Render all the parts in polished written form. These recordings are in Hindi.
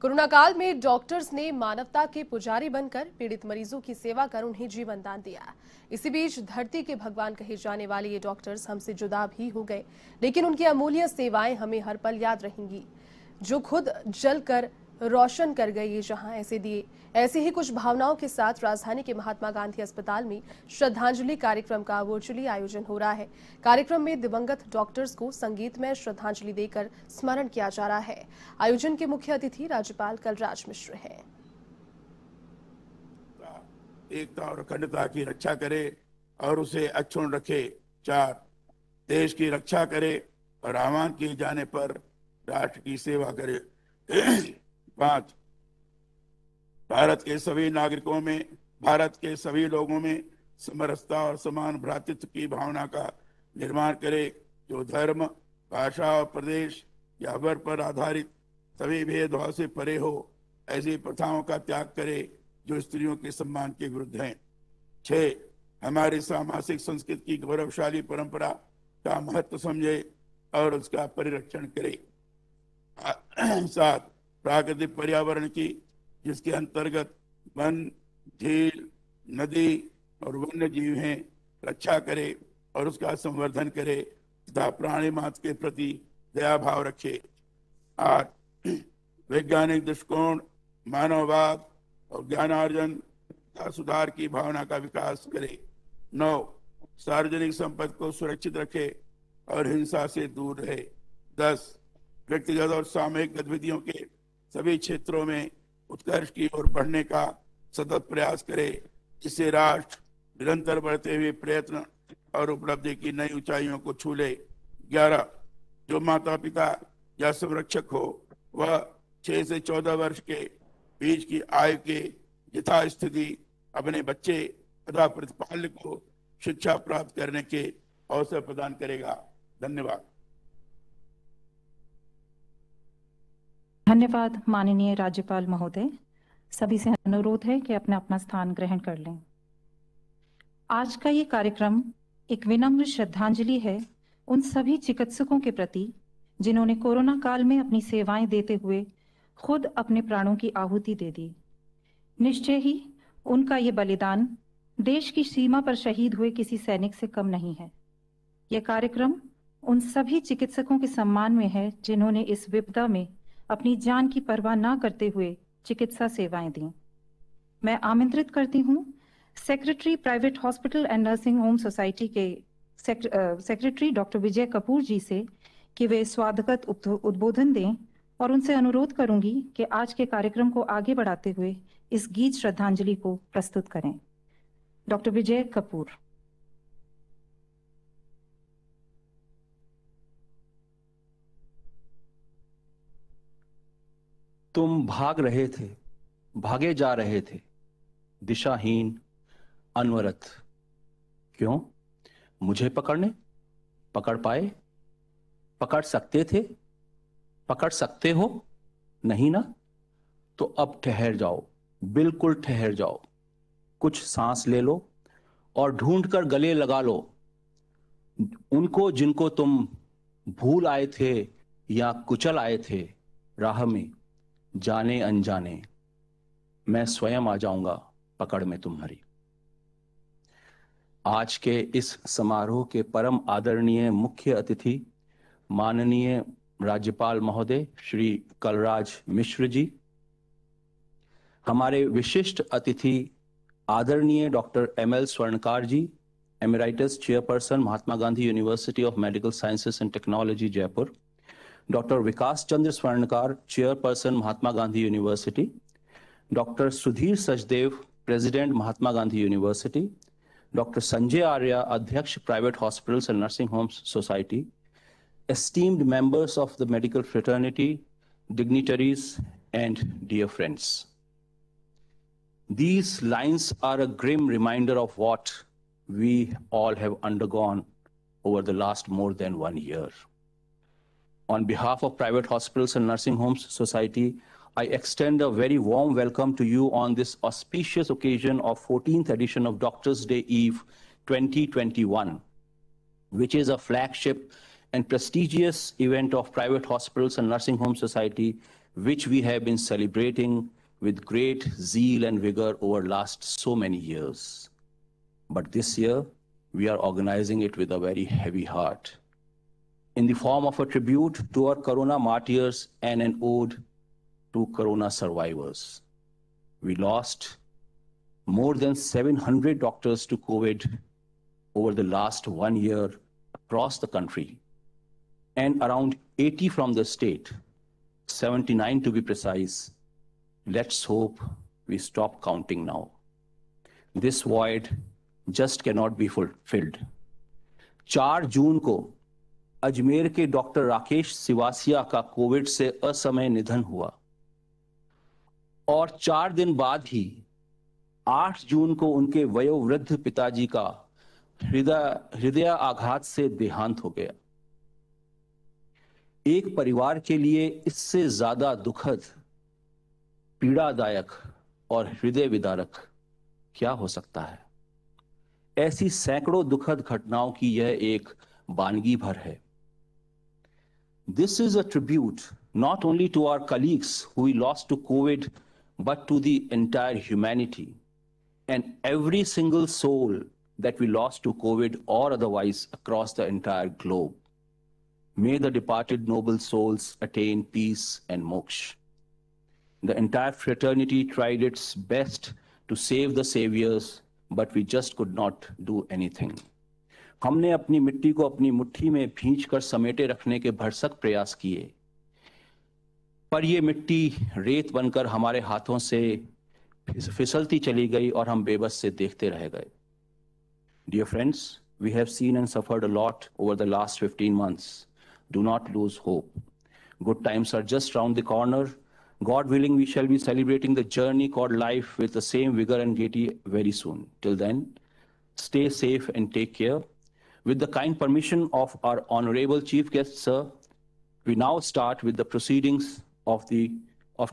कोरोना काल में डॉक्टर्स ने मानवता के पुजारी बनकर पीड़ित मरीजों की सेवा कर उन्हें जीवन दान दिया। इसी बीच धरती के भगवान कहे जाने वाले ये डॉक्टर्स हमसे जुदा भी हो गए, लेकिन उनकी अमूल्य सेवाएं हमें हर पल याद रहेंगी। जो खुद जल कर रोशन कर गए ये जहां ऐसे दिए। ऐसी ही कुछ भावनाओं के साथ राजधानी के महात्मा गांधी अस्पताल में श्रद्धांजलि कार्यक्रम का वर्चुअली आयोजन हो रहा है। कार्यक्रम में दिवंगत डॉक्टर्स को संगीतमय श्रद्धांजलि देकर स्मरण किया जा रहा है। आयोजन के मुख्य अतिथि राज्यपाल कलराज मिश्र हैं। एकता और अखंडता की रक्षा करे और उसे अक्षुण्ण रखे। 4, देश की रक्षा करे और आह्वान किए जाने पर राष्ट्र की सेवा करे। 5, भारत के सभी नागरिकों में, भारत के सभी लोगों में समरसता और समान भ्रातृत्व की भावना का निर्माण करे, जो धर्म, भाषा और प्रदेश या वर्ग पर आधारित सभी भेदभाव से परे हो। ऐसी प्रथाओं का त्याग करे जो स्त्रियों के सम्मान के विरुद्ध हैं। 6, हमारी सामाजिक संस्कृति की गौरवशाली परंपरा का महत्व समझे और उसका परिरक्षण करे। 7, प्राकृतिक पर्यावरण की, जिसके अंतर्गत वन, झील, नदी और वन्य जीव हैं, रक्षा करे और उसका संवर्धन करे तथा प्राणी मात्र के प्रति दया भाव रखे। 8, वैज्ञानिक दृष्टिकोण, मानववाद और ज्ञानार्जन तथा सुधार की भावना का विकास करे। 9, सार्वजनिक संपत्ति को सुरक्षित रखे और हिंसा से दूर रहे। 10, व्यक्तिगत और सामूहिक गतिविधियों के सभी क्षेत्रों में उत्कर्ष की ओर बढ़ने का सतत प्रयास करे, जिससे राष्ट्र निरंतर बढ़ते हुए प्रयत्न और उपलब्धि की नई ऊंचाइयों को छू ले। 11, जो माता पिता या संरक्षक हो वह 6 से 14 वर्ष के बीच की आयु के यथास्थिति अपने बच्चे तथा प्रतिपालक को शिक्षा प्राप्त करने के अवसर प्रदान करेगा। धन्यवाद। धन्यवाद माननीय राज्यपाल महोदय। सभी से अनुरोध है कि अपना अपना स्थान ग्रहण कर लें। आज का ये कार्यक्रम एक विनम्र श्रद्धांजलि है उन सभी चिकित्सकों के प्रति जिन्होंने कोरोना काल में अपनी सेवाएं देते हुए खुद अपने प्राणों की आहुति दे दी। निश्चय ही उनका ये बलिदान देश की सीमा पर शहीद हुए किसी सैनिक से कम नहीं है। यह कार्यक्रम उन सभी चिकित्सकों के सम्मान में है जिन्होंने इस विपदा में अपनी जान की परवाह न करते हुए चिकित्सा सेवाएं दी। मैं आमंत्रित करती हूं secretary private hospital and nursing home society के सेक्रेटरी डॉक्टर विजय कपूर जी से कि वे स्वागत उद्बोधन दें और उनसे अनुरोध करूंगी कि आज के कार्यक्रम को आगे बढ़ाते हुए इस गीत श्रद्धांजलि को प्रस्तुत करें। डॉक्टर विजय कपूर। तुम भाग रहे थे, भागे जा रहे थे, दिशाहीन, अनवरत। क्यों? मुझे पकड़ने? पकड़ पाए? पकड़ सकते थे? पकड़ सकते हो? नहीं ना? तो अब ठहर जाओ, बिल्कुल ठहर जाओ। कुछ सांस ले लो और ढूंढकर गले लगा लो उनको जिनको तुम भूल आए थे या कुचल आए थे राह में, जाने अनजाने। मैं स्वयं आ जाऊंगा पकड़ में तुम्हारी। आज के इस समारोह के परम आदरणीय मुख्य अतिथि माननीय राज्यपाल महोदय श्री कलराज मिश्र जी, हमारे विशिष्ट अतिथि आदरणीय doctor ML Swarnkar ji, emeritus chairperson Mahatma Gandhi university of medical sciences and technology Jaipur, doctor Vikas Chandra Swarnkar, chairperson Mahatma Gandhi university, doctor Sudhir Sachdev, president Mahatma Gandhi university, doctor Sanjay Arya, अध्यक्ष private hospitals and nursing homes society, esteemed members of the medical fraternity, dignitaries, and dear friends. These lines are a grim reminder of what we all have undergone over the last more than 1 year. On behalf of Private Hospitals and Nursing Homes Society, I extend a very warm welcome to you on this auspicious occasion of 14th edition of Doctors' Day Eve 2021, which is a flagship and prestigious event of Private Hospitals and Nursing Home Society, which we have been celebrating with great zeal and vigor over last so many years. But this year, we are organizing it with a very heavy heart, in the form of a tribute to our Corona martyrs and an ode to Corona survivors. We lost more than 700 doctors to COVID over the last 1 year across the country, and around 80 from the state, 79 to be precise. Let's hope we stop counting now. This void just cannot be fulfilled. 4 जून को अजमेर के डॉक्टर राकेश सिवासिया का कोविड से असमय निधन हुआ और 4 दिन बाद ही 8 जून को उनके वयोवृद्ध पिताजी का हृदय आघात से देहांत हो गया। एक परिवार के लिए इससे ज्यादा दुखद, पीड़ादायक और हृदय विदारक क्या हो सकता है? ऐसी सैकड़ों दुखद घटनाओं की यह एक वानगी भर है। This is a tribute not only to our colleagues who we lost to COVID, but to the entire humanity and every single soul that we lost to COVID or otherwise across the entire globe. May the departed noble souls attain peace and moksha. The entire fraternity tried its best to save the saviors, but we just could not do anything. हमने अपनी मिट्टी को अपनी मुट्ठी में भींचकर समेटे रखने के भरसक प्रयास किए, पर ये मिट्टी रेत बनकर हमारे हाथों से फिसलती चली गई और हम बेबस से देखते रह गए। Dear friends, we have seen and suffered a lot over the last 15 months. Do not lose hope. Good times are just round the corner. God willing, we shall be celebrating the journey called life with the same vigor and gaiety very soon. Till then, stay safe and take care. With the kind permission of our honorable chief guest, sir, we now start with the proceedings of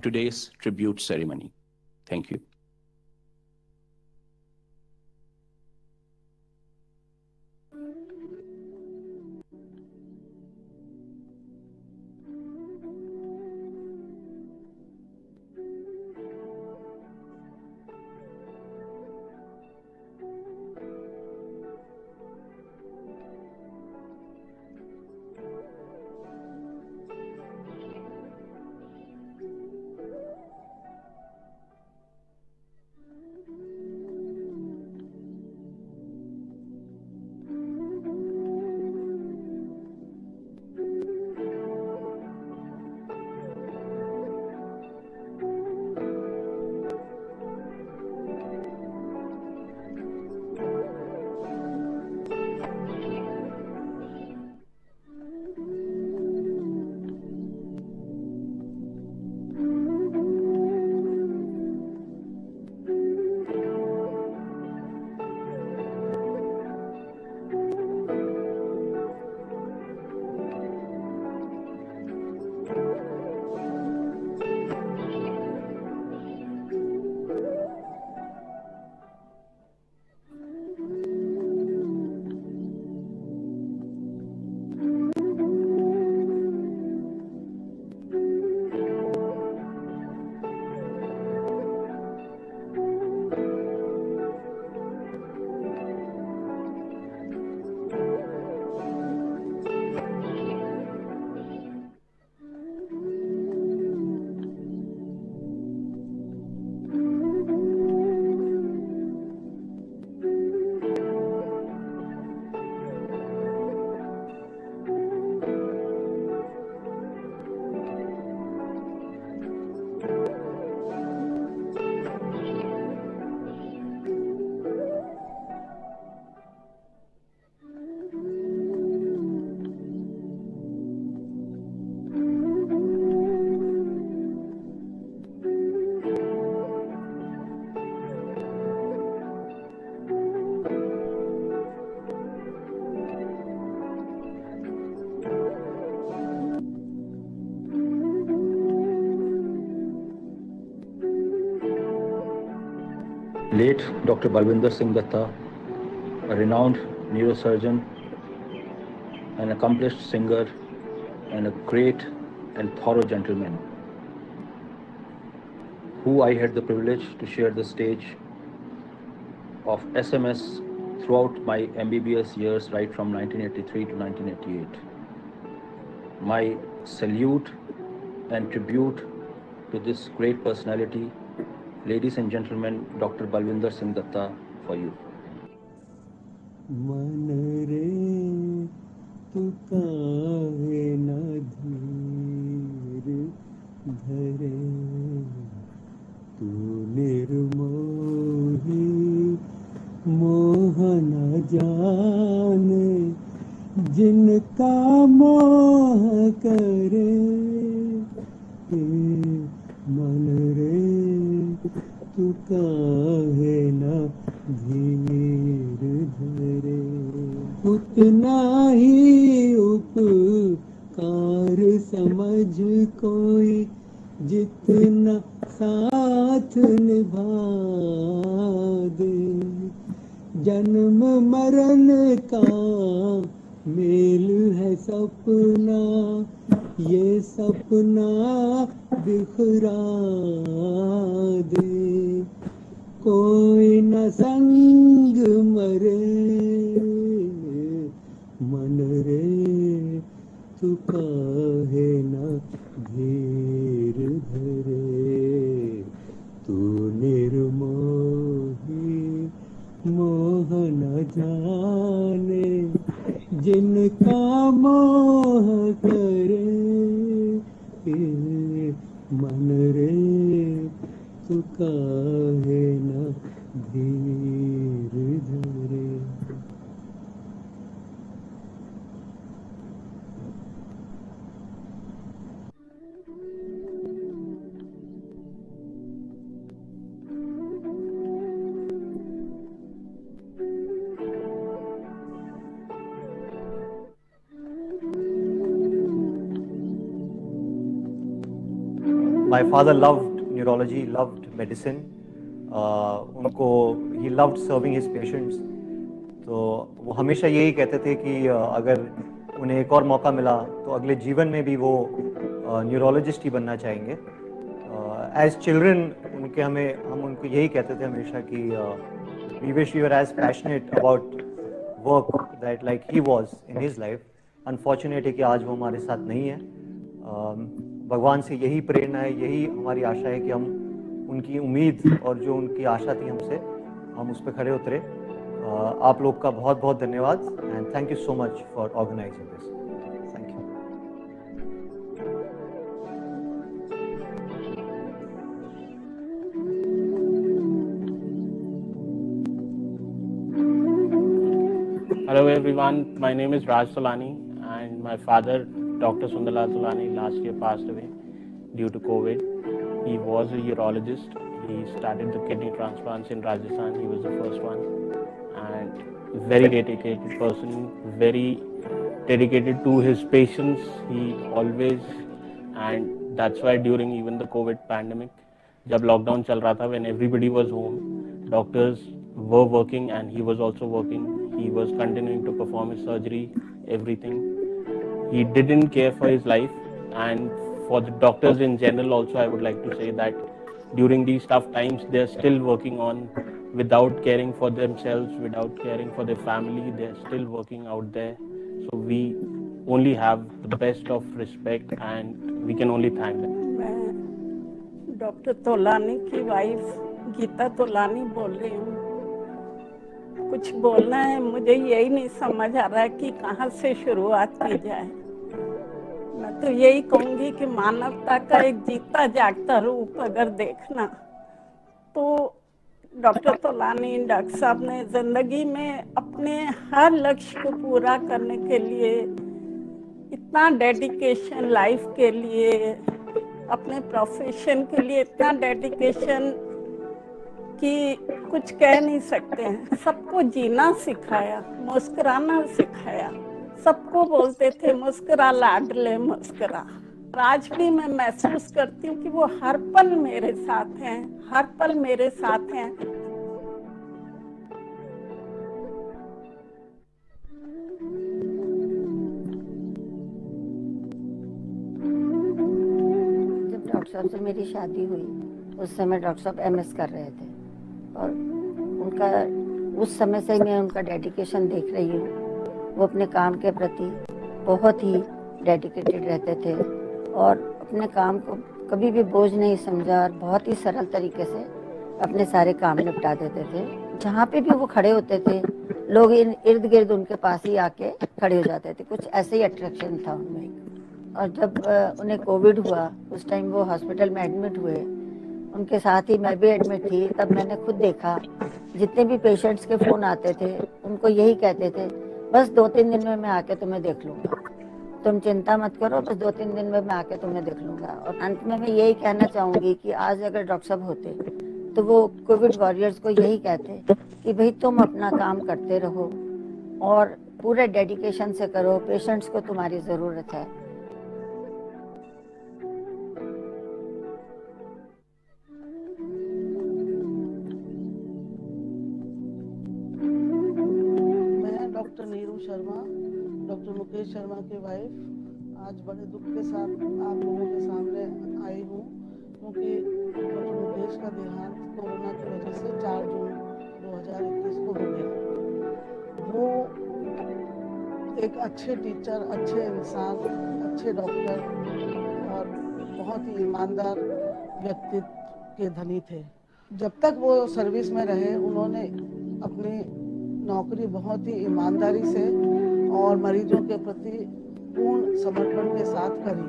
today's tribute ceremony. Thank you. Late Dr. Balwinder Singh Datta, a renowned neurosurgeon, an accomplished singer, and a great and thorough gentleman, who I had the privilege to share the stage of SMS throughout my MBBS years, right from 1983 to 1988. My salute and tribute to this great personality, ladies and gentlemen, Dr. Balwinder Singh Datta, for you. मन रे तू काहे न धीर धरे, तू निर्मोही मोह न जाने, जिनका मोह करे। मन रे तू काहे न धीर धरे, उतना ही उपकार समझ कोई, जितना साथ निभा दे। जन्म मरण का मेल है सपना, ये सपना बिखरा दे। कोई न संग मरे, मन रे तू काहे न धीर धरे, तू निर्मोही मोह न जाने, जिनका मोह करे। मन रे तू काहे न धीर धरे। My father loved neurology, loved medicine. He loved serving his patients. तो वो हमेशा यही कहते थे कि अगर उन्हें एक और मौका मिला तो अगले जीवन में भी वो न्यूरोलॉजिस्ट ही बनना चाहेंगे। एज चिल्ड्रन हम उनको यही कहते थे हमेशा कि we wish we were as passionate about work that like he was in his life. Unfortunate है कि आज वो हमारे साथ नहीं है। भगवान से यही प्रेरणा है, यही हमारी आशा है कि हम उनकी उम्मीद और जो उनकी आशा थी हमसे, हम उस पर खड़े उतरे। आप लोग का बहुत बहुत धन्यवाद and thank you so much for organising this. Thank you. Hello everyone, my name is Raj Tolani and my father, Dr. Sundarlal Tolani, last year passed away due to COVID. He was a urologist. He started the kidney transplants in Rajasthan. He was the first one and very dedicated person, very dedicated to his patients. He always, and that's why during even the COVID pandemic, जब lockdown चल रहा था, when everybody was home, doctors were working and he was also working. He was continuing to perform his surgery, everything. He didn't care for his life, and for the doctors in general also I would like to say that during these tough times they are still working on without caring for themselves, without caring for their family. They are still working out there, so we only have the best of respect and we can only thank them. मैं डॉक्टर तोलानी की वाइफ गीता तोलानी बोल रही हूँ। कुछ बोलना है, मुझे यही नहीं समझ आ रहा है कि कहाँ से शुरुआत की जाए। मैं तो यही कहूँगी कि मानवता का एक जीता जागता रूप अगर देखना, तो डॉक्टर तोलानी डॉक्टर साहब ने जिंदगी में अपने हर लक्ष्य को पूरा करने के लिए इतना डेडिकेशन, लाइफ के लिए, अपने प्रोफेशन के लिए इतना डेडिकेशन कि कुछ कह नहीं सकते हैं। सबको जीना सिखाया, मुस्कुराना सिखाया। सबको बोलते थे मुस्कुरा लाडले मुस्कुरा। आज भी मैं महसूस करती हूँ कि वो हर पल मेरे साथ हैं, हर पल मेरे साथ हैं। जब डॉक्टर साहब से मेरी शादी हुई उस समय डॉक्टर साहब एमएस कर रहे थे और उनका उस समय से मैं उनका डेडिकेशन देख रही हूँ। वो अपने काम के प्रति बहुत ही डेडिकेटेड रहते थे और अपने काम को कभी भी बोझ नहीं समझा और बहुत ही सरल तरीके से अपने सारे काम निपटा देते थे। जहाँ पे भी वो खड़े होते थे लोग इर्द गिर्द उनके पास ही आके खड़े हो जाते थे, कुछ ऐसे ही अट्रैक्शन था उनमें। और जब उन्हें कोविड हुआ उस टाइम वो हॉस्पिटल में एडमिट हुए, उनके साथ ही मैं भी एडमिट थी। तब मैंने खुद देखा जितने भी पेशेंट्स के फ़ोन आते थे उनको यही कहते थे, बस 2-3 दिन में मैं आके तुम्हें देख लूँगा, तुम चिंता मत करो, बस 2-3 दिन में मैं आके तुम्हें देख लूँगा। और अंत में मैं यही कहना चाहूँगी कि आज अगर डॉक्टर साहब होते तो वो कोविड वॉरियर्स को यही कहते कि भाई तुम अपना काम करते रहो और पूरे डेडिकेशन से करो, पेशेंट्स को तुम्हारी ज़रूरत है। मैं डॉक्टर नीरू शर्मा, डॉक्टर मुकेश शर्मा की वाइफ, आज बड़े दुख के साथ आप लोगों के सामने आई हूँ क्योंकि डॉक्टर मुकेश का देहांत कोरोना की वजह से 4 जून 2021 को हो गया। वो एक अच्छे टीचर, अच्छे इंसान, अच्छे डॉक्टर और बहुत ही ईमानदार व्यक्तित्व के धनी थे। जब तक वो सर्विस में रहे उन्होंने अपनी नौकरी बहुत ही ईमानदारी से और मरीजों के प्रति पूर्ण समर्पण के साथ करी।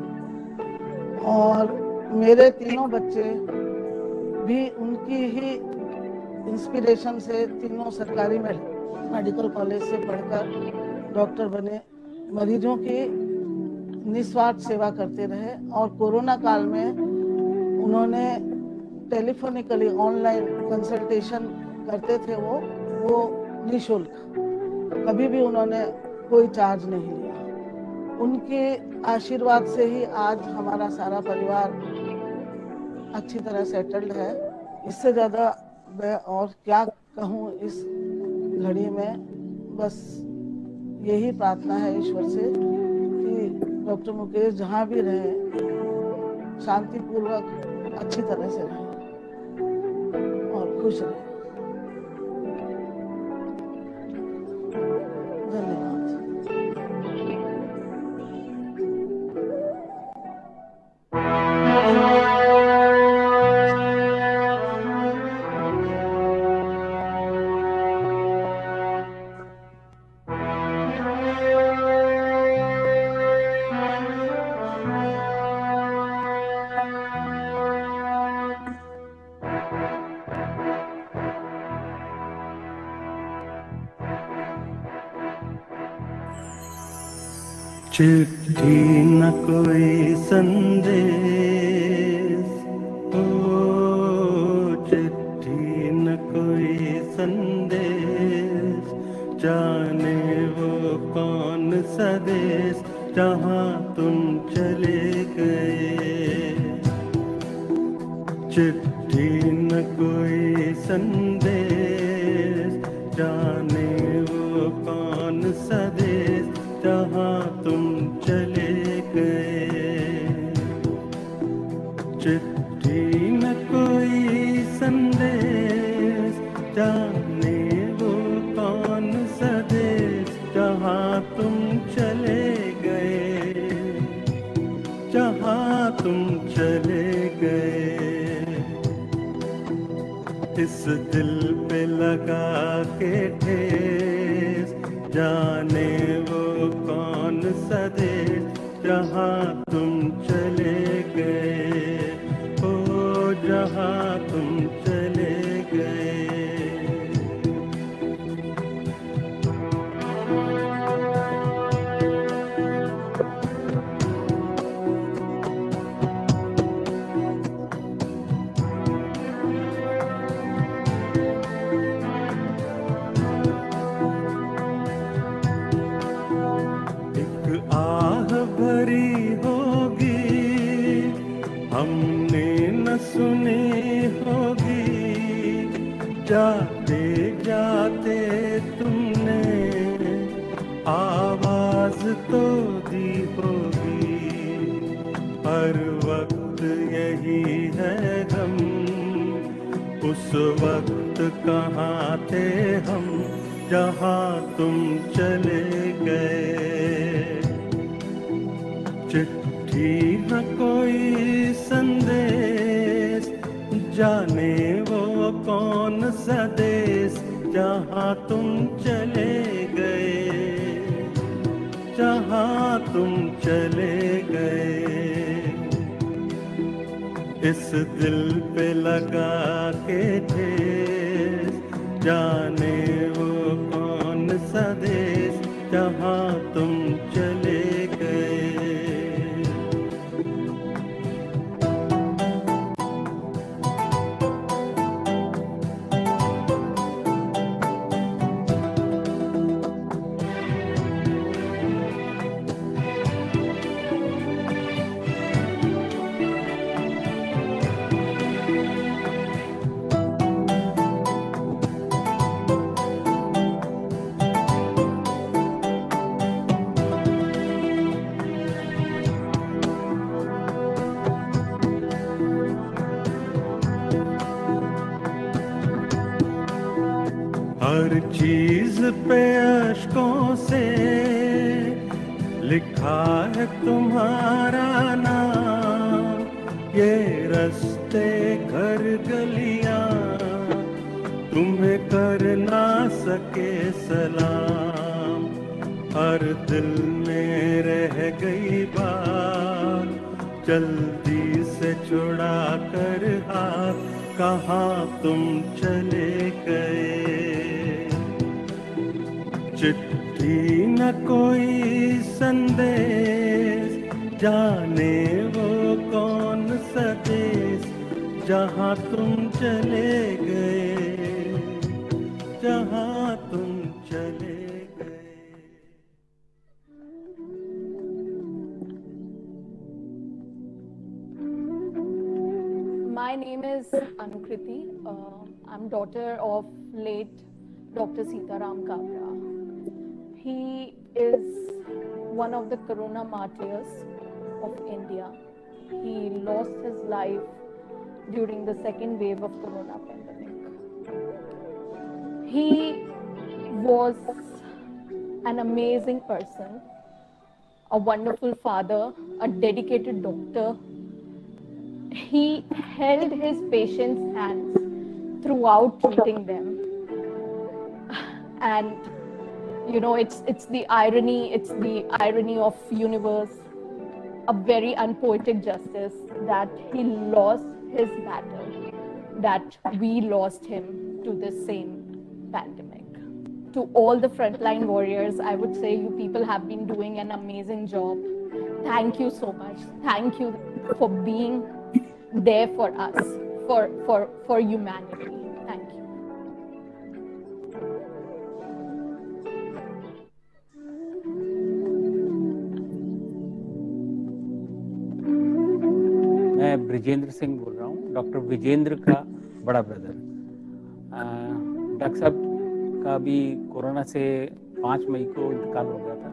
और मेरे तीनों बच्चे भी उनकी ही इंस्पिरेशन से तीनों सरकारी मेडिकल कॉलेज से पढ़कर डॉक्टर बने, मरीजों की निस्वार्थ सेवा करते रहे। और कोरोना काल में उन्होंने टेलीफोनिकली ऑनलाइन कंसल्टेशन करते थे, वो निःशुल्क, कभी भी उन्होंने कोई चार्ज नहीं लिया। उनके आशीर्वाद से ही आज हमारा सारा परिवार अच्छी तरह सेटल्ड है। इससे ज़्यादा मैं और क्या कहूँ इस घड़ी में, बस यही प्रार्थना है ईश्वर से कि डॉक्टर मुकेश जहाँ भी रहे शांतिपूर्वक अच्छी तरह से रहे और खुश रहे। धन्यवाद। चिट्ठी न कोई संदेश, ओ चिट्ठी न कोई संदेश, जाने वो कौन सा देश जहाँ तुम चले गए। चिट्ठी न कोई संदेश, जाने वो कौन सा देश जहाँ तुम चले गए। चिट्ठी न कोई संदेश, जाने वो कौन सा देश जहाँ तुम चले गए, जहाँ तुम चले गए। इस दिल पे लगा के ठेस, जाने वो कौन सा देश जहाँ तुम चले गए, ओ जहाँ तुम चले गए। भरी होगी हमने न सुनी होगी, जाते जाते तुमने आवाज तो दी होगी। हर वक्त यही है गम उस वक्त कहाँ थे हम जहाँ तुम चले गए। चिट्ठी न कोई संदेश, जाने वो कौन सा देश जहाँ तुम चले गए, जहाँ तुम चले गए। इस दिल पे लगा के ठेस, जाने वो कौन सा देश जहाँ तुम चले गए। हर चीज पे अश्कों से लिखा है तुम्हारा नाम, ये रास्ते घर गलियां तुम्हें कर ना सके सलाम। हर दिल में रह गई बात, जल्दी से छुड़ा कर हाथ, कहाँ तुम चले गए। चिट्ठी न कोई संदेश, जाने वो कौन सा देश जहाँ तुम चले गए, जहाँ तुम चले गए। My name is Anukriti. I'm daughter of late Dr. Sitaram Kabra. He is one of the Corona martyrs of India. He lost his life during the second wave of Corona pandemic. He was an amazing person, a wonderful father, a dedicated doctor. He held his patients' hands throughout treating them. And you know, it's the irony of universe, a very unpoetic justice that he lost his battle, that we lost him to this same pandemic. To all the frontline warriors, I would say you people have been doing an amazing job. Thank you so much. Thank you for being there for us, for humanity. Thank you. मैं ब्रिजेंद्र सिंह बोल रहा हूँ, डॉक्टर विजेंद्र का बड़ा ब्रदर। डॉक्टर साहब का भी कोरोना से 5 मई को इंतकाल हो गया था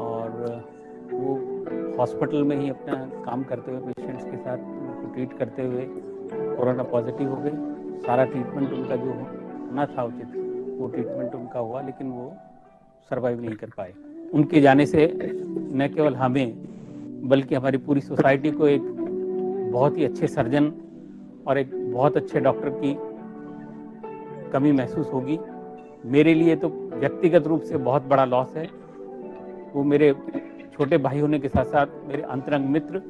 और वो हॉस्पिटल में ही अपना काम करते हुए पेशेंट्स के साथ उनको ट्रीट करते हुए कोरोना पॉजिटिव हो गए। सारा ट्रीटमेंट उनका जो होना था उचित, वो ट्रीटमेंट उनका हुआ, लेकिन वो सर्वाइव नहीं कर पाए। उनके जाने से न केवल हमें बल्कि हमारी पूरी सोसाइटी को एक बहुत ही अच्छे सर्जन और एक बहुत अच्छे डॉक्टर की कमी महसूस होगी। मेरे लिए तो व्यक्तिगत रूप से बहुत बड़ा लॉस है। वो मेरे छोटे भाई होने के साथ साथ मेरे अंतरंग मित्र,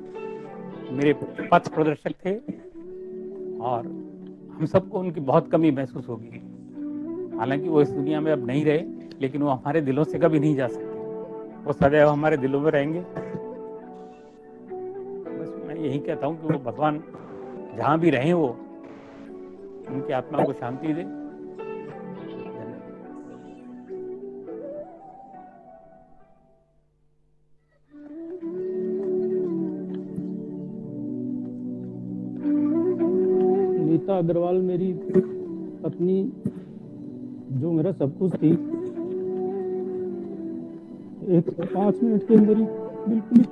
मेरे पथ प्रदर्शक थे और हम सबको उनकी बहुत कमी महसूस होगी। हालांकि वो इस दुनिया में अब नहीं रहे, लेकिन वो हमारे दिलों से कभी नहीं जा सकते। वो सदैव हमारे दिलों में रहेंगे। बस मैं यही कहता हूँ कि वो भगवान जहाँ भी रहें, वो उनकी आत्मा को शांति दे। नीता अग्रवाल मेरी पत्नी, जो मेरा सब कुछ थी, एक 5 मिनट के अंदर ही बिल्कुल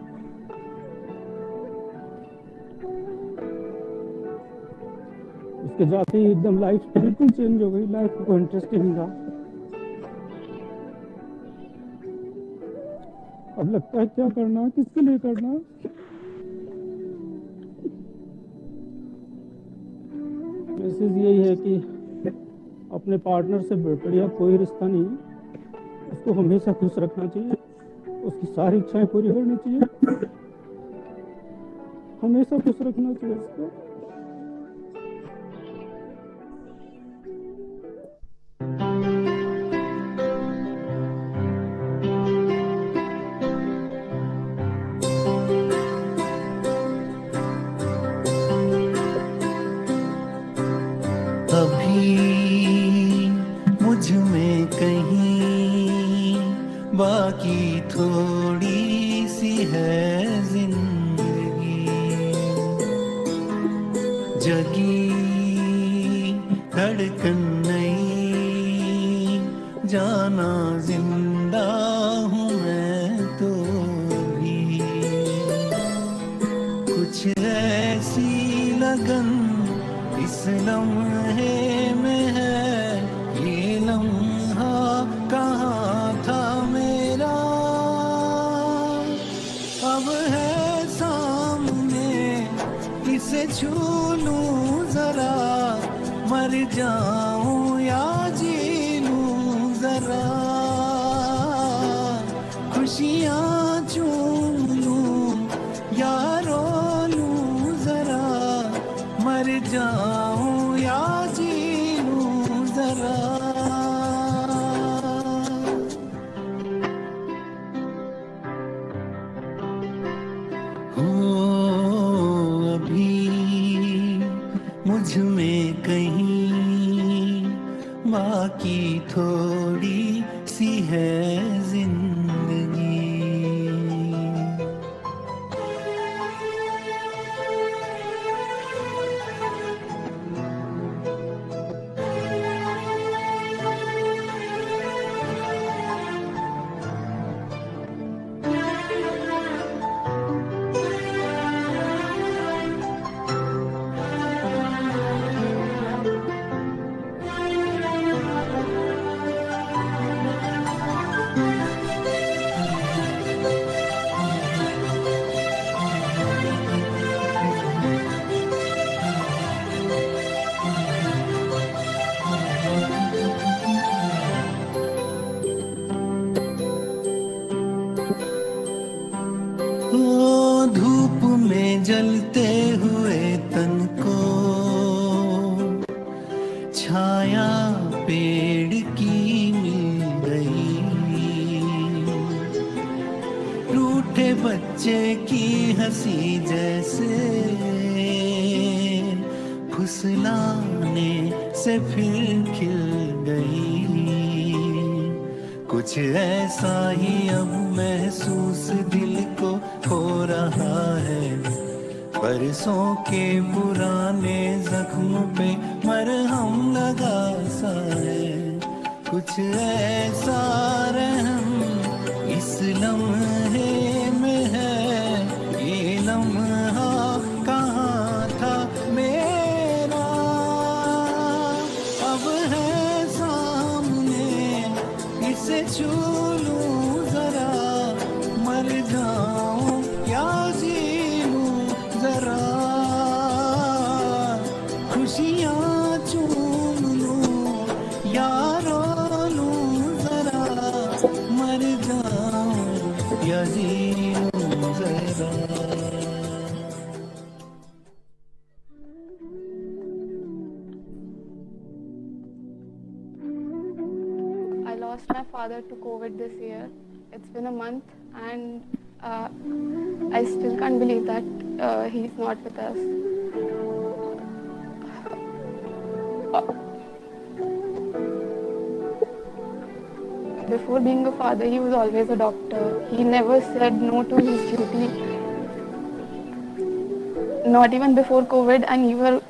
उसके जाते ही एकदम लाइफ बिल्कुल चेंज हो गई, लाइफ को इंटरेस्ट ही नहीं रहा। अब लगता है क्या करना, किसके लिए करना। मैसेज यही है कि अपने पार्टनर से बढ़िया कोई रिश्ता नहीं है, उसको हमेशा खुश रखना चाहिए, उसकी सारी इच्छाएं पूरी करनी चाहिए, हमेशा खुश रखना चाहिए उसको। मुझ में कहीं बाकी थोड़ी सी है जिंदगी, जगी धड़कन नहीं, जाना जिंदा हूँ मैं तो भी। कुछ ऐसी लगन इस लम्हे में है, ये लम्हा कहाँ था मेरा, अब है सामने, इसे छू लूं जरा, मर जाऊं या जी लूं जरा, खुशियाँ चूम लूं या रो लूं जरा, मर जाऊं या जी लूं जरा। अभी मुझ में कहीं बाकी थोड़ी सी है जिंदगी। धूप में जलते हुए तन को छाया पेड़ की मिल गई, रूठे बच्चे की हंसी जैसे फुसलाने से फिर खिल गई। कुछ ऐसा ही अब महसूस दिल को हो रहा है, बरसों के पुराने जख्म पे मरहम लगा सा है। कुछ ऐसा रहम इस लम्हे में है, ये लम्हा कहाँ था मेरा, अब है सामने, इसे छू लूं जरा, मर जाऊं या जी लूं जरा, खुशियाँ चूम लूं या रो लूं जरा, मर जाऊं या जी लूं जरा। I lost my father to COVID this year. It's been a month and I still can't believe that he's not with us. Before being a father, he was always a doctor. He never said no to his duty. Not even before COVID, and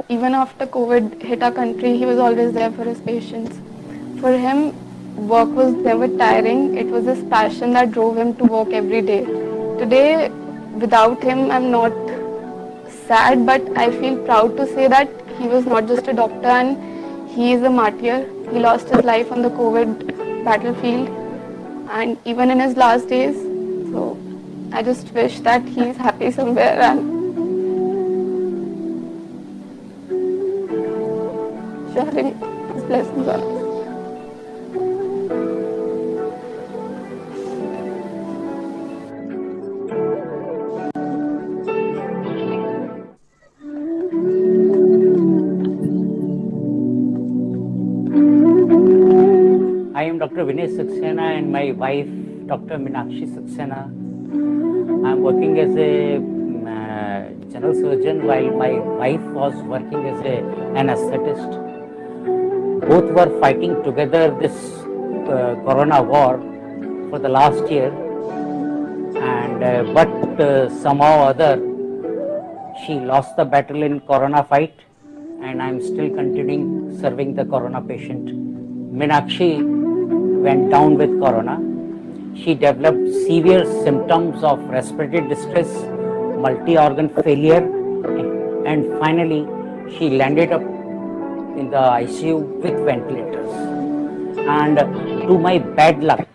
even after COVID hit our country, he was always there for his patients. For him, work was never tiring. It was his passion that drove him to work every day. Today, without him, I'm not sad, but I feel proud to say that he was not just a doctor, and he is a martyr. He lost his life on the COVID battlefield, and even in his last days. So I just wish that he is happy somewhere and sharing his blessings on us. I am Dr. Vinay Saxena and my wife, Dr. Meenakshi Saxena. I am working as a general surgeon while my wife was working as an anesthetist. Both were fighting together this corona war for the last year, and but somehow or other she lost the battle in corona fight, and I am still continuing serving the corona patient. Meenakshi went down with corona. She developed severe symptoms of respiratory distress, multi-organ failure, and finally she landed up in the ICU with ventilators. And to my bad luck,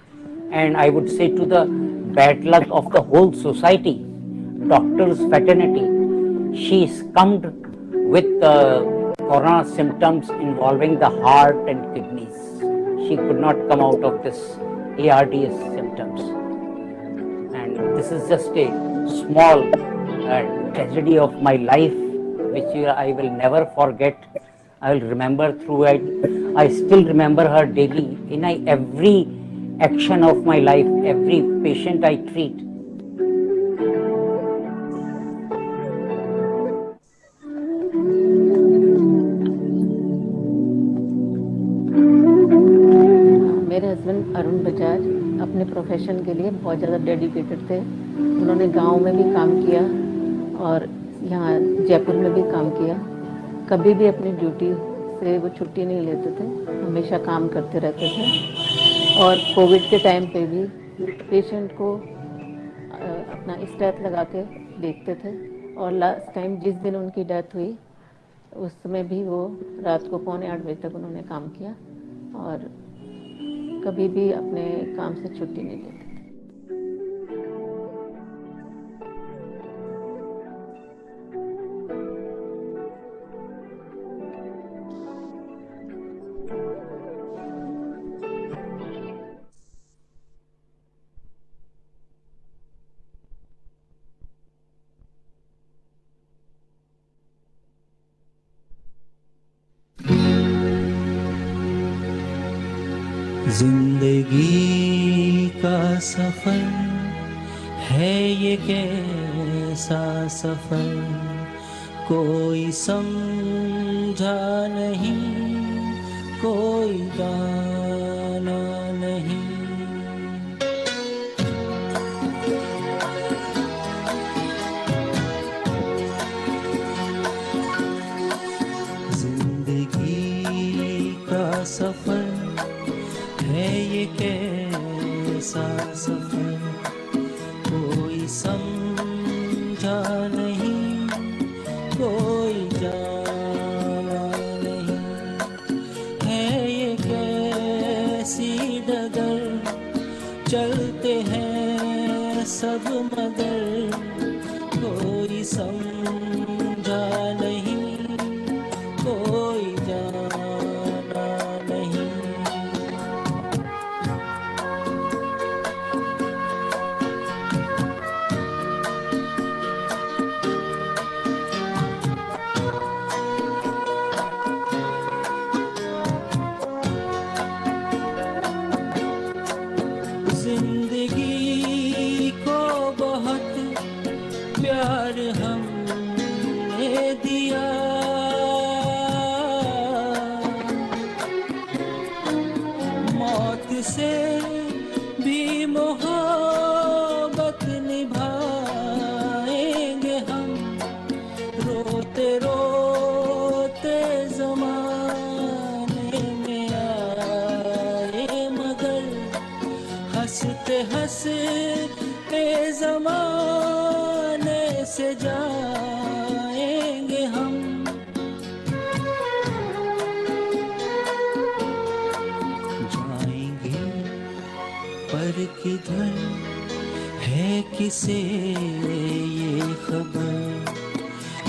and I would say to the bad luck of the whole society, doctors' fraternity, she succumbed with corona symptoms involving the heart and kidneys. She could not come out of this ARDS symptoms, and this is just a small tragedy of my life which I will never forget. I will remember through it. I still remember her daily in every action of my life, every patient I treat. मेरे हस्बैंड अरुण बजाज अपने प्रोफेशन के लिए बहुत ज़्यादा डेडिकेटेड थे। उन्होंने गांव में भी काम किया और यहाँ जयपुर में भी काम किया। कभी भी अपनी ड्यूटी से वो छुट्टी नहीं लेते थे, हमेशा काम करते रहते थे। और कोविड के टाइम पे भी पेशेंट को अपना स्टैट लगा के देखते थे। और लास्ट टाइम जिस दिन उनकी डेथ हुई उस समय भी वो रात को 7:45 बजे तक उन्होंने काम किया और कभी भी अपने काम से छुट्टी नहीं लेते। जिंदगी का सफर है ये कैसा सफर, कोई समझा नहीं, कोई जाना नहीं। जिंदगी का सफर है ये कैसा सफर, कोई समझा नहीं, कोई जाना नहीं। है ये कैसी डगर, चलते हैं सब मगर, कोई समझा नहीं, कोई जाना नहीं। जिंदगी को बहुत प्यार हमने दिया, मौत से भी मोहब्बत निभाएंगे हम, रोते रोते ज़माने में आए मगर, हंसते हंसते ज़माने से जाएंगे हम। किसे ये खबर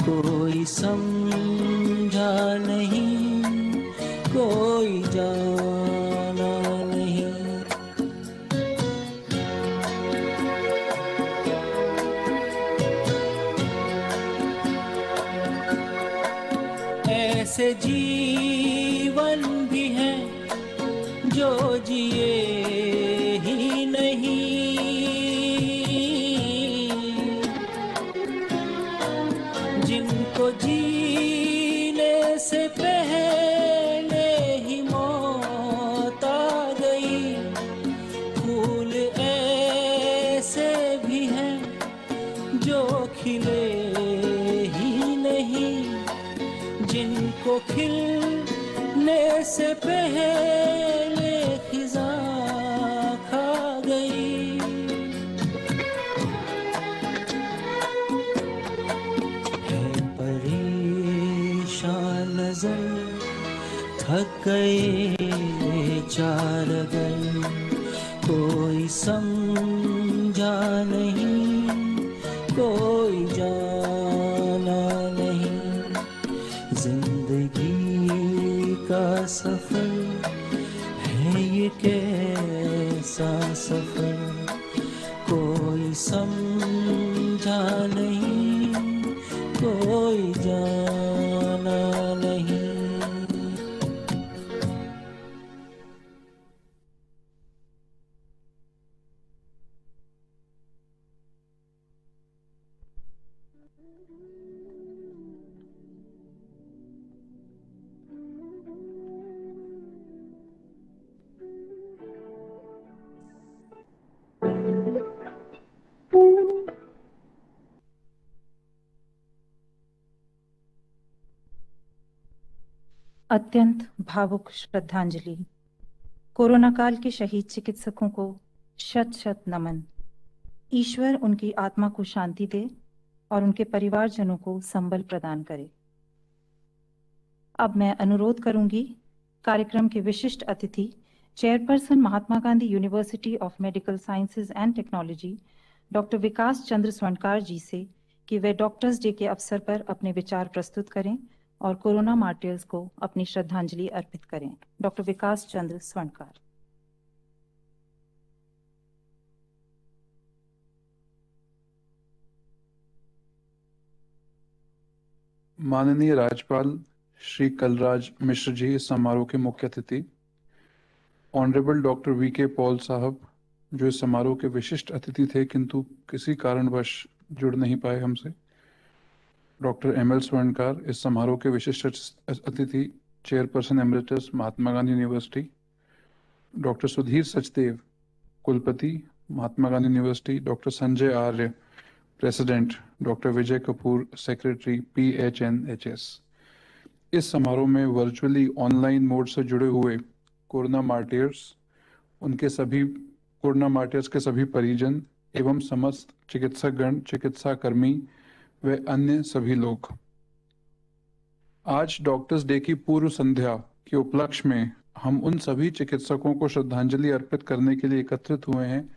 कोई समझा नहीं, कोई जाना नहीं। ऐसे जीवन भी हैं जो जिए ही नहीं, जिनको जीने से पहले ही मौत आ गई। फूल ऐसे भी हैं जो खिले ही नहीं, जिनको खिलने से पहले खिज़ा खा गई। है परेशान नजर, थक गए चार अगर, कोई समझा नहीं, कोई जाना नहीं। जिंदगी का सफर है ये कैसा सफर, कोई समझा नहीं, कोई जाना नहीं। अत्यंत भावुक श्रद्धांजलि। कोरोना काल के शहीद चिकित्सकों को शत शत नमन। ईश्वर उनकी आत्मा को शांति दे और उनके परिवारजनों को संबल प्रदान करे। अब मैं अनुरोध करूंगी कार्यक्रम के विशिष्ट अतिथि, chairperson Mahatma Gandhi university of medical sciences and technology doctor Vikas Chandra Swarnkar ji से कि वे डॉक्टर्स डे के अवसर पर अपने विचार प्रस्तुत करें और कोरोना मार्टियर्स को अपनी श्रद्धांजलि अर्पित करें। डॉक्टर विकास चंद्र स्वर्णकार। माननीय राज्यपाल श्री कलराज मिश्र जी इस समारोह के मुख्य अतिथि, ऑनरेबल डॉक्टर वीके पॉल साहब जो इस समारोह के विशिष्ट अतिथि थे किंतु किसी कारणवश जुड़ नहीं पाए हमसे, डॉक्टर एमएल स्वर्णकार इस समारोह के विशिष्ट अतिथि, चेयरपर्सन एमरिटस महात्मा गांधी यूनिवर्सिटी, डॉक्टर सुधीर सचदेव कुलपति महात्मा गांधी यूनिवर्सिटी, डॉक्टर संजय आर्य president, doctor Vijay Kapoor secretary PHNHS। इस समारोह में वर्चुअली ऑनलाइन मोड से जुड़े हुए कोरोना मार्टियर्स, उनके सभी कोरोना मार्टियर्स के सभी परिजन एवं समस्त चिकित्सकगण, चिकित्सा कर्मी व अन्य सभी लोग। आज डॉक्टर्स डे की पूर्व संध्या के उपलक्ष्य में हम उन सभी चिकित्सकों को श्रद्धांजलि अर्पित करने के लिए एकत्रित हुए हैं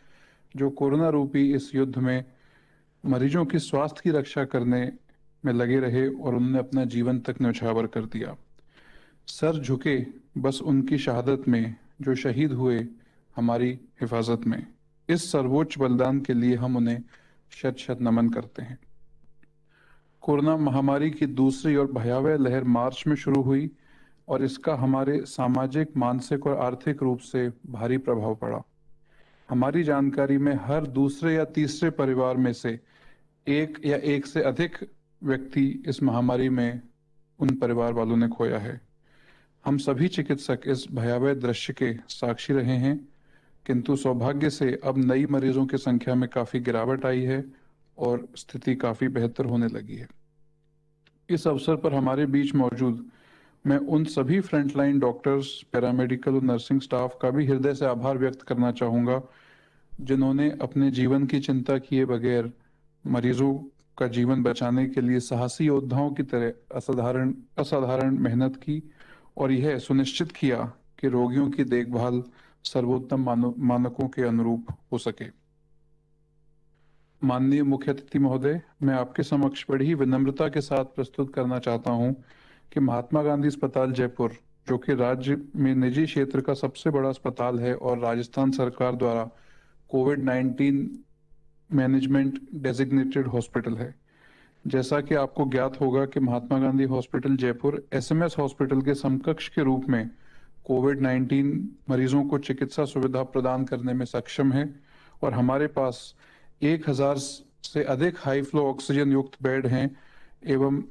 जो कोरोना रूपी इस युद्ध में मरीजों की स्वास्थ्य की रक्षा करने में लगे रहे और उन्होंने अपना जीवन तक न्यौछावर कर दिया। सर झुके बस उनकी शहादत में जो शहीद हुए हमारी हिफाजत में। इस सर्वोच्च बलिदान के लिए हम उन्हें शत शत नमन करते हैं। कोरोना महामारी की दूसरी और भयावह लहर मार्च में शुरू हुई और इसका हमारे सामाजिक, मानसिक और आर्थिक रूप से भारी प्रभाव पड़ा। हमारी जानकारी में हर दूसरे या तीसरे परिवार में से एक या एक से अधिक व्यक्ति इस महामारी में उन परिवार वालों ने खोया है। हम सभी चिकित्सक इस भयावह दृश्य के साक्षी रहे हैं, किंतु सौभाग्य से अब नई मरीजों की संख्या में काफी गिरावट आई है और स्थिति काफी बेहतर होने लगी है। इस अवसर पर हमारे बीच मौजूद मैं उन सभी फ्रंटलाइन डॉक्टर्स, पैरामेडिकल और नर्सिंग स्टाफ का भी हृदय से आभार व्यक्त करना चाहूँगा जिन्होंने अपने जीवन की चिंता किए बगैर मरीजों का जीवन बचाने के लिए साहसी योद्धाओं की तरह असाधारण मेहनत की और यह सुनिश्चित किया कि रोगियों की देखभाल सर्वोत्तम मानकों के अनुरूप हो सके। माननीय मुख्य अतिथि महोदय, मैं आपके समक्ष बड़ी ही विनम्रता के साथ प्रस्तुत करना चाहता हूं कि महात्मा गांधी अस्पताल जयपुर, जो कि राज्य में निजी क्षेत्र का सबसे बड़ा अस्पताल है और राजस्थान सरकार द्वारा कोविड-19 मैनेजमेंट डेजिग्नेटेड हॉस्पिटल है। जैसा कि आपको ज्ञात होगा कि Mahatma Gandhi hospital Jaipur SMS hospital के समकक्ष के रूप में कोविड-19 मरीजों को चिकित्सा सुविधा प्रदान करने में सक्षम है और हमारे पास 1000 से अधिक हाई फ्लो ऑक्सीजन युक्त बेड हैं एवं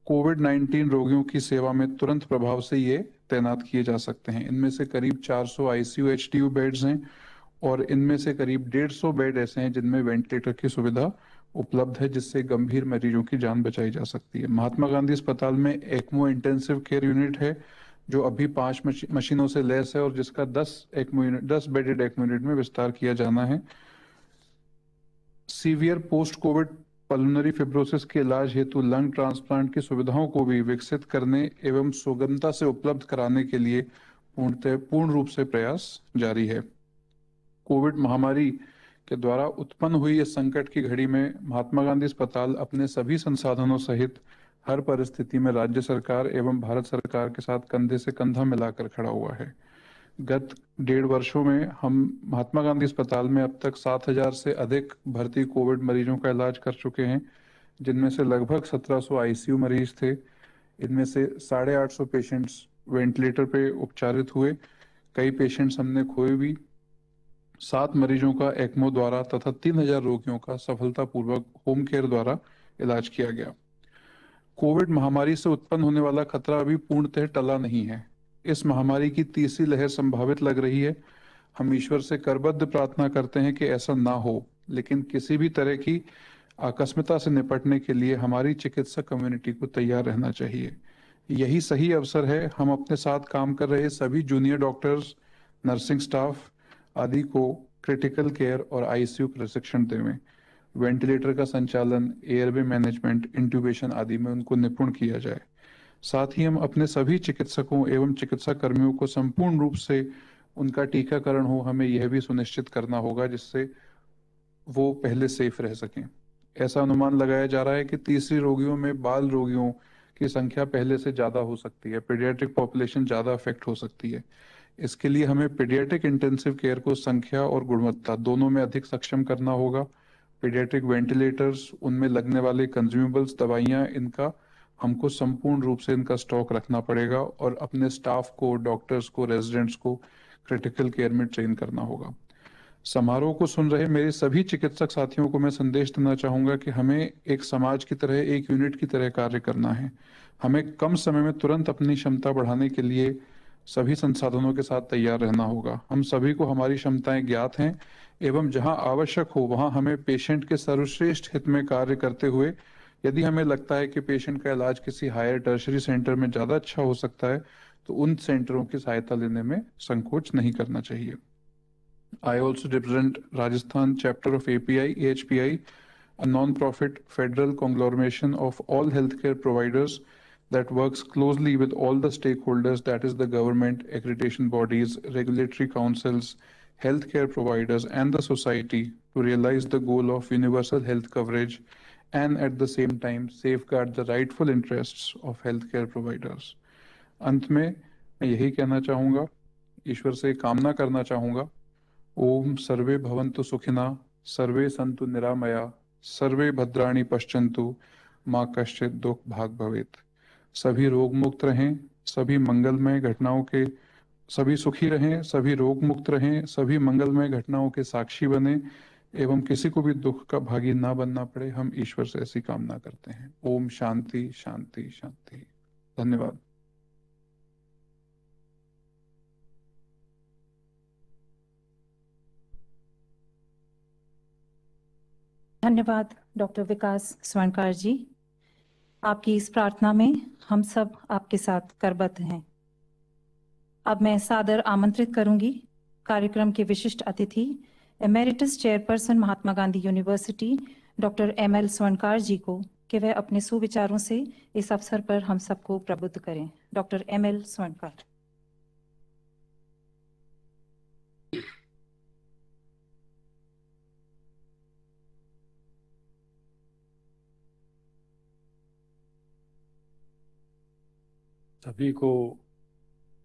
कोविड-19 रोगियों की सेवा में तुरंत प्रभाव से ये तैनात किए जा सकते हैं। इनमें से करीब 400 आईसीयू एचडीयू बेड्स हैं और इनमें से करीब 150 बेड ऐसे हैं जिनमें वेंटिलेटर की सुविधा उपलब्ध है, जिससे गंभीर मरीजों की जान बचाई जा सकती है। महात्मा गांधी अस्पताल में एक्मो इंटेंसिव केयर यूनिट है जो अभी 5 मशीनों से लैस है और जिसका 10 बेडेड एक्मो यूनिट में विस्तार किया जाना है। Severe post Covid pulmonary fibrosis के इलाज हेतु लंग ट्रांसप्लांट की सुविधाओं को भी विकसित करने एवं सुगमता से उपलब्ध कराने के लिए पूर्ण रूप से प्रयास जारी है। कोविड महामारी के द्वारा उत्पन्न हुई इस संकट की घड़ी में महात्मा गांधी अस्पताल अपने सभी संसाधनों सहित हर परिस्थिति में राज्य सरकार एवं भारत सरकार के साथ कंधे से कंधा मिलाकर खड़ा हुआ है। गत 1.5 वर्षों में हम महात्मा गांधी अस्पताल में अब तक 7000 से अधिक भर्ती कोविड मरीजों का इलाज कर चुके हैं, जिनमें से लगभग 1700 आईसीयू मरीज थे। इनमें से 850 पेशेंट्स वेंटिलेटर पे उपचारित हुए, कई पेशेंट्स हमने खोए भी। 7 मरीजों का एक्मो द्वारा तथा 3000 रोगियों का सफलतापूर्वक होम केयर द्वारा इलाज किया गया। कोविड महामारी से उत्पन्न होने वाला खतरा अभी पूर्णतः टला नहीं है। इस महामारी की तीसरी लहर संभावित लग रही है। हम ईश्वर से करबद्ध प्रार्थना करते हैं कि ऐसा ना हो, लेकिन किसी भी तरह की आकस्मिकता से निपटने के लिए हमारी चिकित्सा कम्युनिटी को तैयार रहना चाहिए। यही सही अवसर है हम अपने साथ काम कर रहे सभी जूनियर डॉक्टर्स, नर्सिंग स्टाफ आदि को क्रिटिकल केयर और आईसीयू प्रशिक्षण देवें। वेंटिलेटर का संचालन, एयरवे मैनेजमेंट, इंट्यूबेशन आदि में उनको निपुण किया जाए। साथ ही हम अपने सभी चिकित्सकों एवं चिकित्सा कर्मियों को संपूर्ण रूप से उनका टीकाकरण हो, हमें यह भी सुनिश्चित करना होगा जिससे वो पहले सेफ रह सकें। ऐसा अनुमान लगाया जा रहा है कि तीसरी रोगियों में बाल रोगियों की संख्या पहले से ज्यादा हो सकती है, पीडियाट्रिक पॉपुलेशन ज्यादा अफेक्ट हो सकती है। इसके लिए हमें पीडियाट्रिक इंटेंसिव केयर को संख्या और गुणवत्ता दोनों में अधिक सक्षम करना होगा। पीडियाट्रिक वेंटिलेटर्स, उनमें लगने वाले कंज्यूमेबल्स, दवाइयाँ, इनका हमको संपूर्ण रूप से इनका स्टॉक रखना पड़ेगा और अपने स्टाफ को, डॉक्टर्स को, रेजिडेंट्स को क्रिटिकल केयर में ट्रेन करना होगा। समारोह को सुन रहे मेरे सभी चिकित्सक साथियों को मैं संदेश देना चाहूंगा कि हमें एक समाज की तरह, एक यूनिट की तरह कार्य करना है। हमें कम समय में तुरंत अपनी क्षमता बढ़ाने के लिए सभी संसाधनों के साथ तैयार रहना होगा। हम सभी को हमारी क्षमताएं ज्ञात हैं एवं जहां आवश्यक हो वहां हमें पेशेंट के सर्वश्रेष्ठ हित में कार्य करते हुए, यदि हमें लगता है कि पेशेंट का इलाज किसी हायर टर्शरी सेंटर में ज्यादा अच्छा हो सकता है तो उन सेंटरों की सहायता लेने में संकोच नहीं करना चाहिए। I also represent Rajasthan chapter of API, AHPI, a non-profit federal conglomeration of all healthcare providers that works closely with all the stakeholders, that is the government, accreditation bodies, regulatory councils, healthcare providers, and the society to realize the goal of universal health coverage and at the same time safeguard the rightful interests of healthcare providers. अंत में मैं यही कहना चाहूँगा, ईश्वर से कामना करना चाहूँगा, ओम सर्वे भवन्तु सुखिना, सर्वे सन्तु निरामया, सर्वे भद्राणि पश्यन्तु, माँ कश्चित् दुख भाग भवेत्। सभी रोग मुक्त रहें, सभी मंगलमय घटनाओं के, सभी सुखी रहें, सभी रोग मुक्त रहें, सभी मंगलमय घटनाओं के साक्षी बने एवं किसी को भी दुख का भागी ना बनना पड़े। हम ईश्वर से ऐसी कामना करते हैं। ओम शांति शांति शांति। धन्यवाद। धन्यवाद डॉक्टर विकास स्वर्णकार जी। आपकी इस प्रार्थना में हम सब आपके साथ करबद्ध हैं। अब मैं सादर आमंत्रित करूंगी कार्यक्रम के विशिष्ट अतिथि, emeritus chairperson Mahatma Gandhi university doctor ML Swarnkar जी को, कि वह अपने सुविचारों से इस अवसर पर हम सबको प्रबुद्ध करें। Doctor ML Swarnkar. सभी को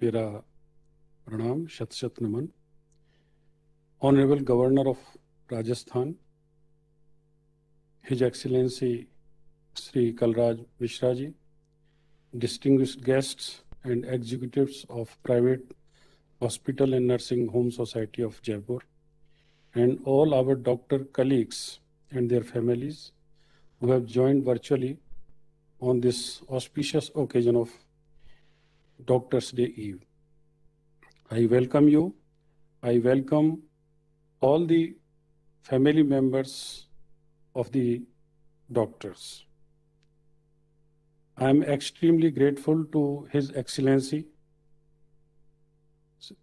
मेरा प्रणाम, शत शत नमन। Honourable governor of Rajasthan, his excellency Shri Kalraj Mishra ji, distinguished guests and executives of private hospital and nursing home society of Jaipur, and all our doctor colleagues and their families who have joined virtually on this auspicious occasion of Doctors' Day Eve. I welcome you. I welcome all the family members of the doctors. I am extremely grateful to His Excellency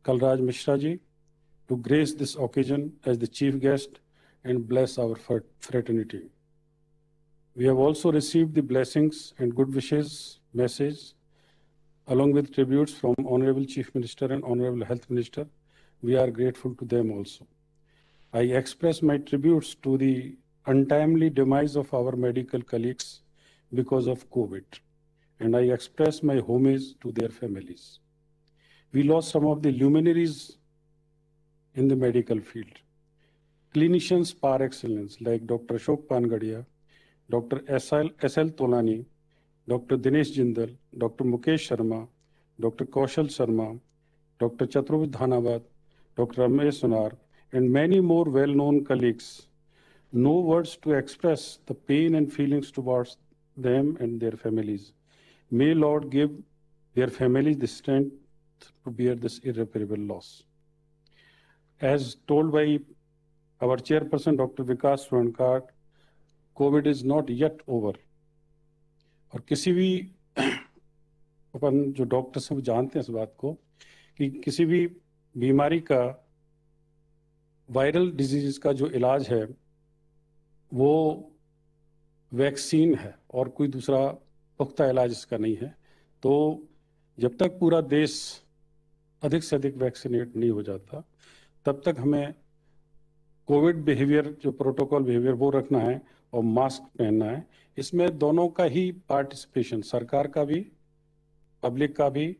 Kalraj Mishra ji to grace this occasion as the chief guest and bless our fraternity. We have also received the blessings and good wishes message along with tributes from Honorable Chief Minister and Honorable Health Minister. We are grateful to them also. I express my tributes to the untimely demise of our medical colleagues because of COVID, and I express my homage to their families. We lost some of the luminaries in the medical field. Clinicians par excellence like Dr. Ashok Pangadia, Dr. S.L. Tolani, Dr. Dinesh Jindal, Dr. Mukesh Sharma, Dr. Kaushal Sharma, Dr. Chaturved Dhanawat, Dr. Ramesh Sonar, and many more well-known colleagues. No words to express the pain and feelings towards them and their families. May Lord give their families the strength to bear this irreparable loss. As told by our chairperson, Dr. Vikas Swankar, COVID is not yet over. और किसी भी अपन जो डॉक्टर सब जानते हैं इस बात को कि किसी भी बीमारी का, वायरल डिजीज का जो इलाज है वो वैक्सीन है और कोई दूसरा पुख्ता इलाज इसका नहीं है। तो जब तक पूरा देश अधिक से अधिक वैक्सीनेट नहीं हो जाता तब तक हमें कोविड बिहेवियर, जो प्रोटोकॉल बिहेवियर वो रखना है और मास्क पहनना है। इसमें दोनों का ही पार्टिसिपेशन, सरकार का भी, पब्लिक का भी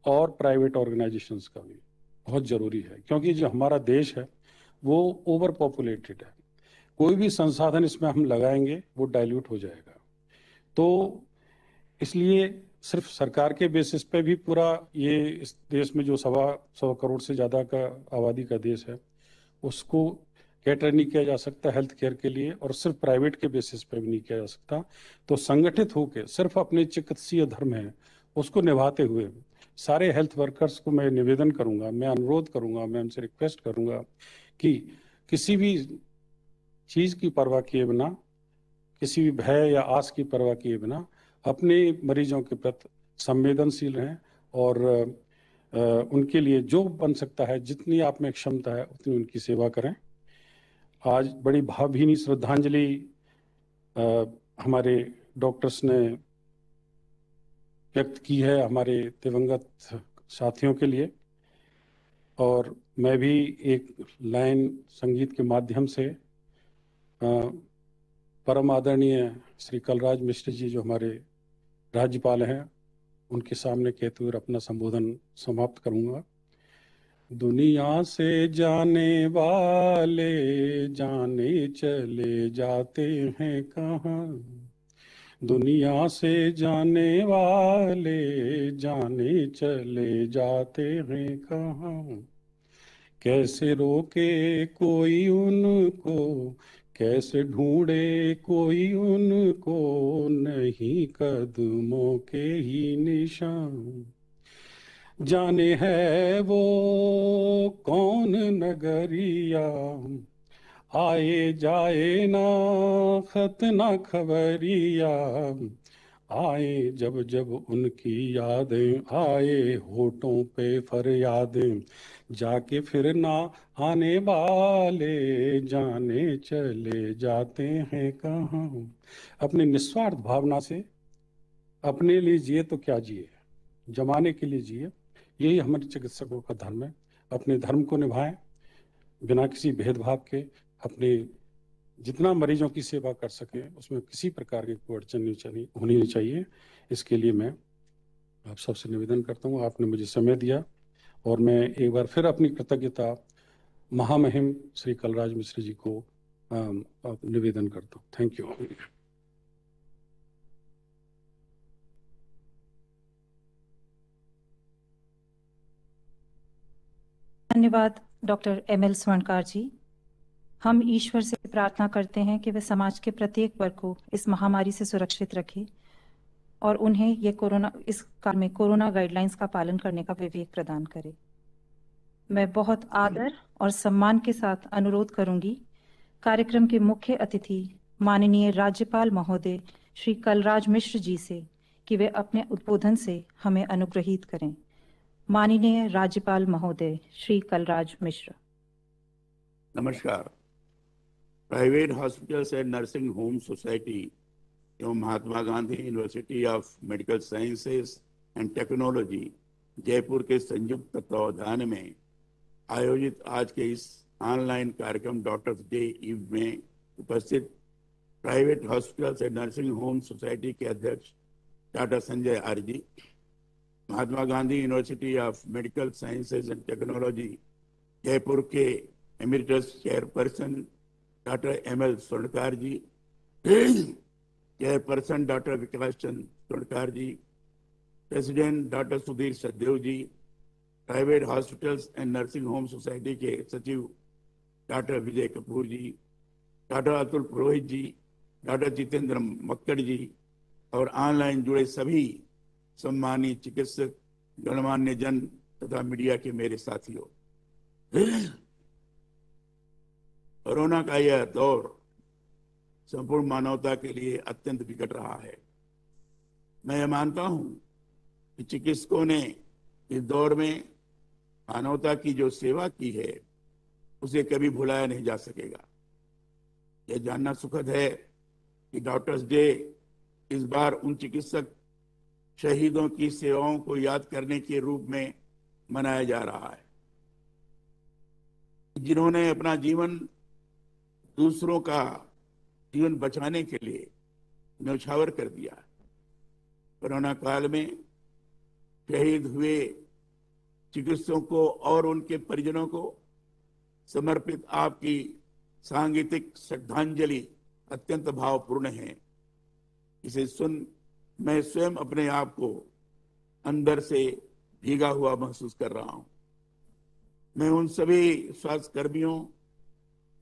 और प्राइवेट ऑर्गेनाइजेशंस का भी बहुत ज़रूरी है, क्योंकि जो हमारा देश है वो ओवर पॉपुलेटेड है। कोई भी संसाधन इसमें हम लगाएंगे वो डाइल्यूट हो जाएगा। तो इसलिए सिर्फ सरकार के बेसिस पे भी पूरा ये इस देश में जो 1.25 करोड़ से ज़्यादा का आबादी का देश है उसको कैटर नहीं किया जा सकता हेल्थ केयर के लिए, और सिर्फ प्राइवेट के बेसिस पे भी नहीं किया जा सकता। तो संगठित होकर सिर्फ अपने चिकित्सीय धर्म है उसको निभाते हुए सारे हेल्थ वर्कर्स को मैं निवेदन करूंगा, मैं अनुरोध करूंगा, मैं उनसे रिक्वेस्ट करूंगा कि किसी भी चीज़ की परवाह किए बिना, किसी भी भय या आस की परवाह किए बिना अपने मरीजों के प्रति संवेदनशील हैं और उनके लिए जो बन सकता है, जितनी आप में क्षमता है उतनी उनकी सेवा करें। आज बड़ी भावभीनी श्रद्धांजलि हमारे डॉक्टर्स ने व्यक्त की है हमारे दिवंगत साथियों के लिए, और मैं भी एक लाइन संगीत के माध्यम से परम आदरणीय श्री कलराज मिश्र जी जो हमारे राज्यपाल हैं उनके सामने कहते हुए अपना संबोधन समाप्त करूंगा। दुनिया से जाने वाले जाने चले जाते हैं कहाँ, दुनिया से जाने वाले जाने चले जाते हैं कहाँ, कैसे रोके कोई उनको, कैसे ढूंढे कोई उनको, नहीं कदमों के ही निशान। जाने है वो कौन नगरिया, आए जाए ना खत ना खबरिया, आए जब जब उनकी यादें, आए होठों पे फरियादें, जाके फिर ना आने वाले जाने चले जाते हैं कहाँ। अपने निस्वार्थ भावना से अपने लिए जिए तो क्या जिए, जमाने के लिए जिए, यही हमारे चिकित्सकों का धर्म है। अपने धर्म को निभाएं बिना किसी भेदभाव के, अपने जितना मरीजों की सेवा कर सकें उसमें किसी प्रकार की कोई अड़चन नहीं होनी चाहिए। इसके लिए मैं आप सबसे निवेदन करता हूँ, आपने मुझे समय दिया और मैं एक बार फिर अपनी कृतज्ञता महामहिम श्री कलराज मिश्र जी को निवेदन करता हूँ। Thank you. धन्यवाद डॉक्टर एमएल स्वर्णकार जी। हम ईश्वर से प्रार्थना करते हैं कि वह समाज के प्रत्येक वर्ग को इस महामारी से सुरक्षित रखे और उन्हें इस काल में कोरोना गाइडलाइंस का पालन करने का विवेक प्रदान करे। मैं बहुत आदर और सम्मान के साथ अनुरोध करूंगी कार्यक्रम के मुख्य अतिथि माननीय राज्यपाल महोदय श्री कलराज मिश्र जी से कि वे अपने उद्बोधन से हमें अनुग्रहित करें। माननीय राज्यपाल महोदय श्री कलराज मिश्र। नमस्कार। Private hospitals and nursing home society एवं Mahatma Gandhi university of medical sciences and technology Jaipur के संयुक्त तत्वावधान में आयोजित आज के इस ऑनलाइन कार्यक्रम डॉक्टर्स डे ईव में उपस्थित private hospitals and nursing home society के अध्यक्ष डॉक्टर संजय आरजी, Mahatma Gandhi university of medical sciences and technology Jaipur के emeritus chairperson doctor ML Swarnkar ji, chairperson doctor Vikas Chandra Swarnkar ji, president doctor Sudhir Sachdev ji, private hospitals and nursing home society के सचिव doctor Vijay Kapoor ji, doctor Atul Purohit ji, doctor Jitendra Makkar ji और ऑनलाइन जुड़े सभी सम्मानित चिकित्सक, गणमान्य जन तथा मीडिया के मेरे साथियों, कोरोना का यह दौर संपूर्ण मानवता के लिए अत्यंत विकट रहा है। मैं यह मानता हूं कि चिकित्सकों ने इस दौर में मानवता की जो सेवा की है उसे कभी भुलाया नहीं जा सकेगा। यह जानना सुखद है कि डॉक्टर्स डे इस बार उन चिकित्सक शहीदों की सेवाओं को याद करने के रूप में मनाया जा रहा है जिन्होंने अपना जीवन दूसरों का जीवन बचाने के लिए न्यौछावर कर दिया। कोरोना काल में शहीद हुए चिकित्सकों को और उनके परिजनों को समर्पित आपकी सांगीतिक श्रद्धांजलि अत्यंत भावपूर्ण है। इसे सुन मैं स्वयं अपने आप को अंदर से भीगा हुआ महसूस कर रहा हूं। मैं उन सभी स्वास्थ्य कर्मियों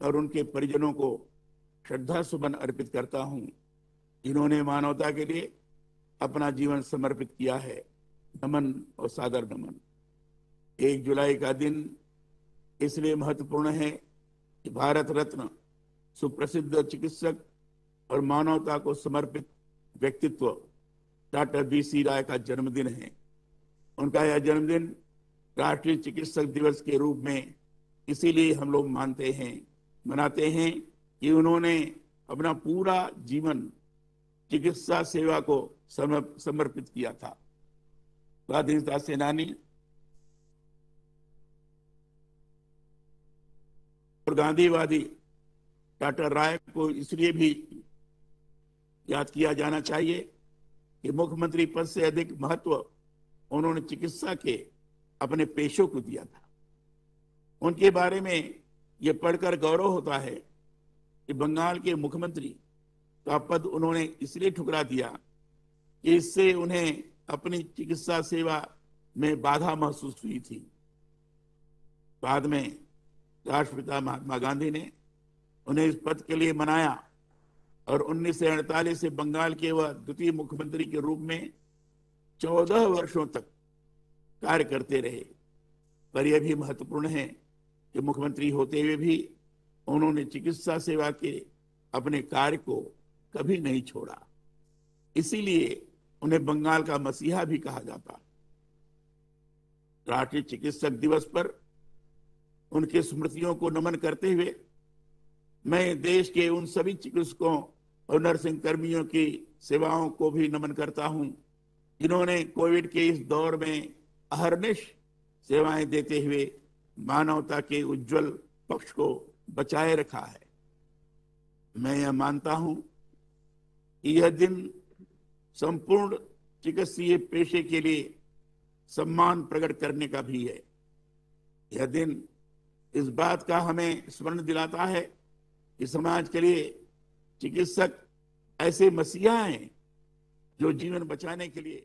और उनके परिजनों को श्रद्धा सुमन अर्पित करता हूं जिन्होंने मानवता के लिए अपना जीवन समर्पित किया है। नमन और सादर नमन। 1 जुलाई का दिन इसलिए महत्वपूर्ण है कि भारत रत्न सुप्रसिद्ध चिकित्सक और मानवता को समर्पित व्यक्तित्व डॉक्टर बीसी राय का जन्मदिन है। उनका यह जन्मदिन राष्ट्रीय चिकित्सक दिवस के रूप में इसीलिए हम लोग मनाते हैं कि उन्होंने अपना पूरा जीवन चिकित्सा सेवा को समर्पित किया था। स्वाधीनता सेनानी और गांधीवादी डॉक्टर राय को इसलिए भी याद किया जाना चाहिए कि मुख्यमंत्री पद से अधिक महत्व उन्होंने चिकित्सा के अपने पेशों को दिया था। उनके बारे में यह पढ़कर गौरव होता है कि बंगाल के मुख्यमंत्री का पद उन्होंने इसलिए ठुकरा दिया कि इससे उन्हें अपनी चिकित्सा सेवा में बाधा महसूस हुई थी। बाद में राष्ट्रपिता महात्मा गांधी ने उन्हें इस पद के लिए मनाया और 1948 से बंगाल के वह द्वितीय मुख्यमंत्री के रूप में 14 वर्षों तक कार्य करते रहे। पर यह भी महत्वपूर्ण है कि मुख्यमंत्री होते हुए भी उन्होंने चिकित्सा सेवा के अपने कार्य को कभी नहीं छोड़ा। इसीलिए उन्हें बंगाल का मसीहा भी कहा जाता। राष्ट्रीय चिकित्सक दिवस पर उनकी स्मृतियों को नमन करते हुए मैं देश के उन सभी चिकित्सकों और नर्सिंग कर्मियों की सेवाओं को भी नमन करता हूं जिन्होंने कोविड के इस दौर में अहर्निश सेवाएं देते हुए मानवता के उज्जवल पक्ष को बचाए रखा है। मैं यह मानता हूं कि यह दिन संपूर्ण चिकित्सीय पेशे के लिए सम्मान प्रकट करने का भी है। यह दिन इस बात का हमें स्मरण दिलाता है कि समाज के लिए चिकित्सक ऐसे मसीहा हैं जो जीवन बचाने के लिए